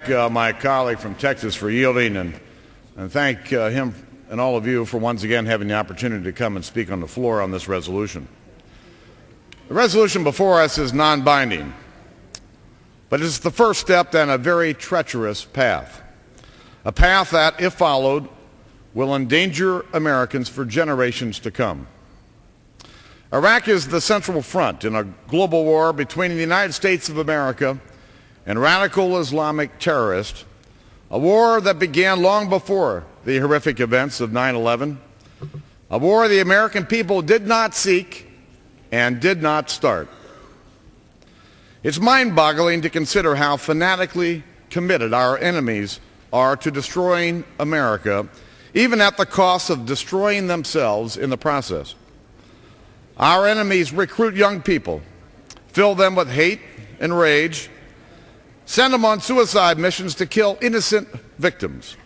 My colleague from Texas for yielding and thank him and all of you for once again having the opportunity to come and speak on the floor on this resolution. The resolution before us is non-binding, but it's the first step down a very treacherous path, a path that, if followed, will endanger Americans for generations to come. Iraq is the central front in a global war between the United States of America and radical Islamic terrorists, a war that began long before the horrific events of 9/11, a war the American people did not seek and did not start. It's mind-boggling to consider how fanatically committed our enemies are to destroying America, even at the cost of destroying themselves in the process. Our enemies recruit young people, fill them with hate and rage, send them on suicide missions to kill innocent victims.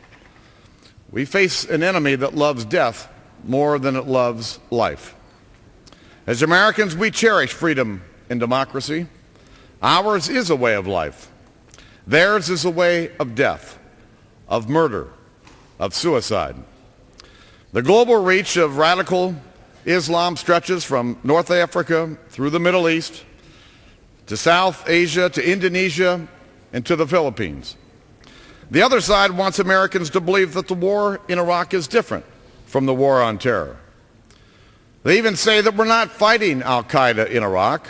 We face an enemy that loves death more than it loves life. As Americans, we cherish freedom and democracy. Ours is a way of life. Theirs is a way of death, of murder, of suicide. The global reach of radical Islam stretches from North Africa through the Middle East to South Asia to Indonesia and to the Philippines. The other side wants Americans to believe that the war in Iraq is different from the war on terror. They even say that we're not fighting al-Qaeda in Iraq,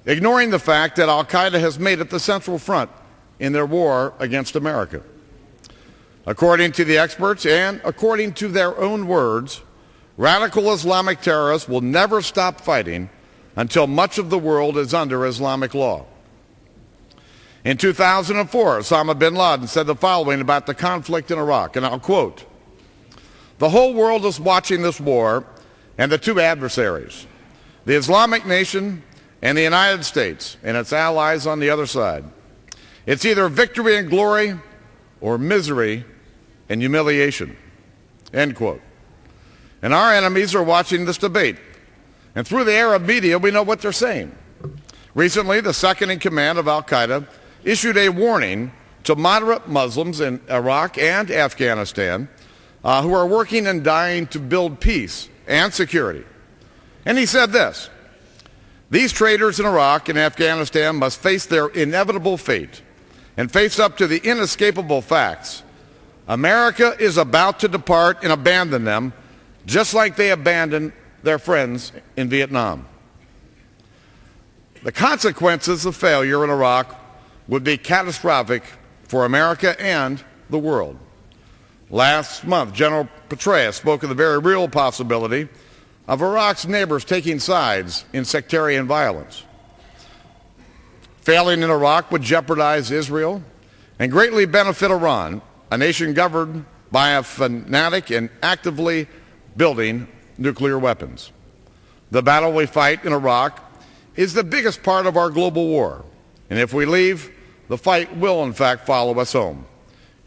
ignoring the fact that al-Qaeda has made it the central front in their war against America. According to the experts and according to their own words, radical Islamic terrorists will never stop fighting until much of the world is under Islamic law. In 2004, Osama bin Laden said the following about the conflict in Iraq, and I'll quote, "The whole world is watching this war and the two adversaries, the Islamic nation and the United States and its allies on the other side. It's either victory and glory or misery and humiliation," end quote. And our enemies are watching this debate. And through the Arab media, we know what they're saying. Recently, the second in command of al-Qaeda issued a warning to moderate Muslims in Iraq and Afghanistan who are working and dying to build peace and security. And he said this: "These traitors in Iraq and Afghanistan must face their inevitable fate and face up to the inescapable facts. America is about to depart and abandon them, just like they abandoned their friends in Vietnam." The consequences of failure in Iraq would be catastrophic for America and the world. Last month, General Petraeus spoke of the very real possibility of Iraq's neighbors taking sides in sectarian violence. Failing in Iraq would jeopardize Israel and greatly benefit Iran, a nation governed by a fanatic and actively building nuclear weapons. The battle we fight in Iraq is the biggest part of our global war. And if we leave, the fight will in fact follow us home.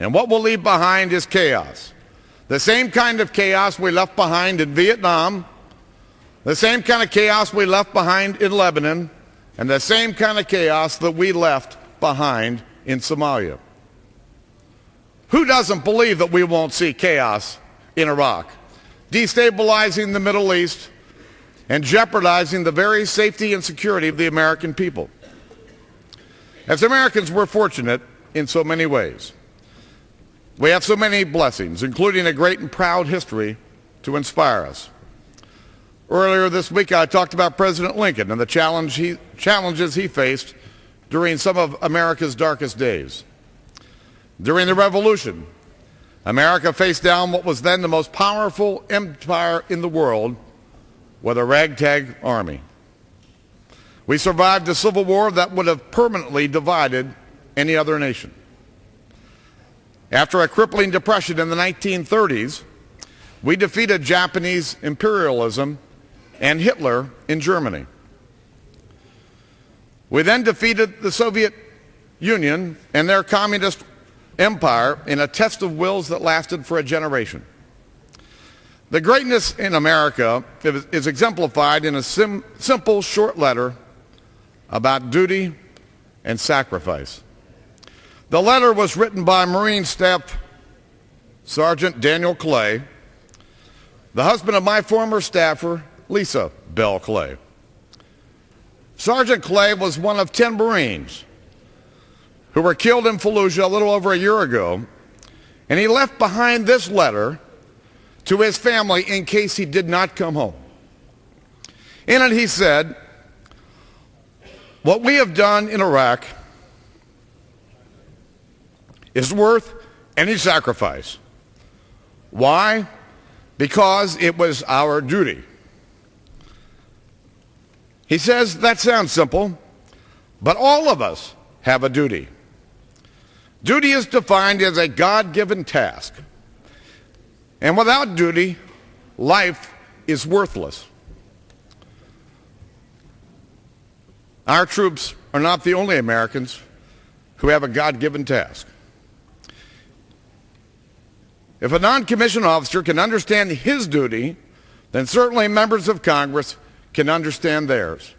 And what we'll leave behind is chaos. The same kind of chaos we left behind in Vietnam, the same kind of chaos we left behind in Lebanon, and the same kind of chaos that we left behind in Somalia. Who doesn't believe that we won't see chaos in Iraq, destabilizing the Middle East and jeopardizing the very safety and security of the American people? As Americans, we're fortunate in so many ways. We have so many blessings, including a great and proud history to inspire us. Earlier this week, I talked about President Lincoln and the challenges he faced during some of America's darkest days. During the Revolution, America faced down what was then the most powerful empire in the world with a ragtag army. We survived a civil war that would have permanently divided any other nation. After a crippling depression in the 1930s, we defeated Japanese imperialism and Hitler in Germany. We then defeated the Soviet Union and their communist empire in a test of wills that lasted for a generation. The greatness in America is exemplified in a simple short letter about duty and sacrifice. The letter was written by Marine Staff Sergeant Daniel Clay, the husband of my former staffer, Lisa Bell Clay. Sergeant Clay was one of 10 Marines who were killed in Fallujah a little over a year ago, and he left behind this letter to his family in case he did not come home. In it he said, "What we have done in Iraq is worth any sacrifice. Why? Because it was our duty." He says that sounds simple, but all of us have a duty. Duty is defined as a God-given task. And without duty, life is worthless. Our troops are not the only Americans who have a God-given task. If a non-commissioned officer can understand his duty, then certainly members of Congress can understand theirs.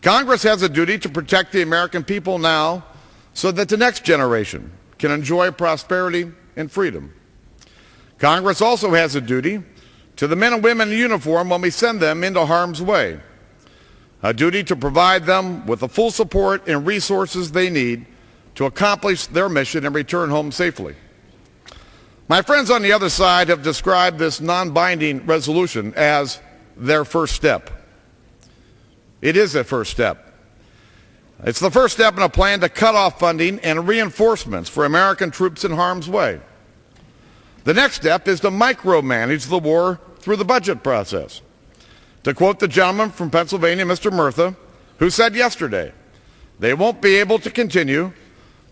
Congress has a duty to protect the American people now so that the next generation can enjoy prosperity and freedom. Congress also has a duty to the men and women in uniform when we send them into harm's way, a duty to provide them with the full support and resources they need to accomplish their mission and return home safely. My friends on the other side have described this non-binding resolution as their first step. It is a first step. It's the first step in a plan to cut off funding and reinforcements for American troops in harm's way. The next step is to micromanage the war through the budget process. To quote the gentleman from Pennsylvania, Mr. Murtha, who said yesterday, they won't be able to continue,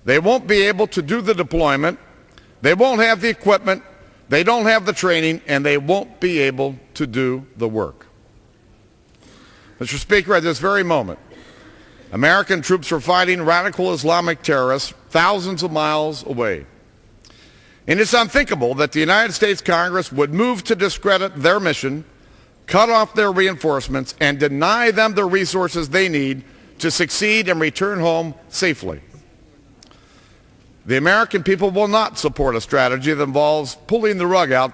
they won't be able to do the deployment, they won't have the equipment, they don't have the training, and they won't be able to do the work. Mr. Speaker, at this very moment, American troops are fighting radical Islamic terrorists thousands of miles away. And it's unthinkable that the United States Congress would move to discredit their mission, cut off their reinforcements, and deny them the resources they need to succeed and return home safely. The American people will not support a strategy that involves pulling the rug out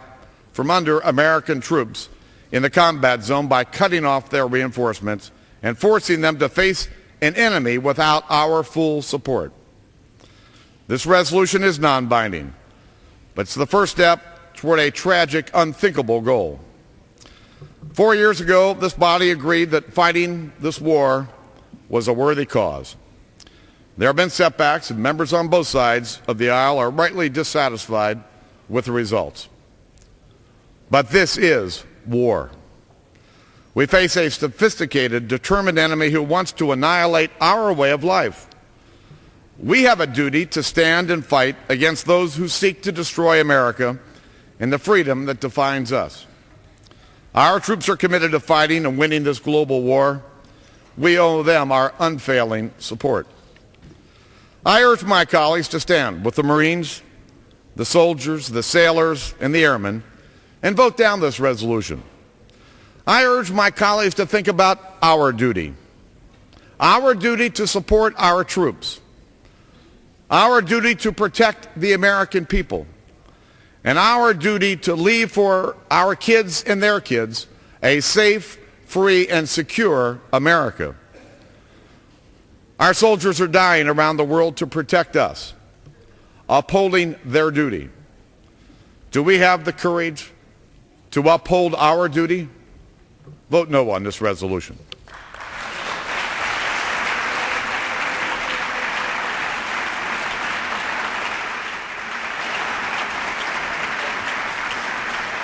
from under American troops in the combat zone by cutting off their reinforcements and forcing them to face an enemy without our full support. This resolution is non-binding, but it's the first step toward a tragic, unthinkable goal. 4 years ago, this body agreed that fighting this war was a worthy cause. There have been setbacks, and members on both sides of the aisle are rightly dissatisfied with the results. But this is war. We face a sophisticated, determined enemy who wants to annihilate our way of life. We have a duty to stand and fight against those who seek to destroy America and the freedom that defines us. Our troops are committed to fighting and winning this global war. We owe them our unfailing support. I urge my colleagues to stand with the Marines, the soldiers, the sailors, and the airmen and vote down this resolution. I urge my colleagues to think about our duty to support our troops, our duty to protect the American people, and our duty to leave for our kids and their kids a safe, free, and secure America. Our soldiers are dying around the world to protect us, upholding their duty. Do we have the courage to uphold our duty? Vote no on this resolution.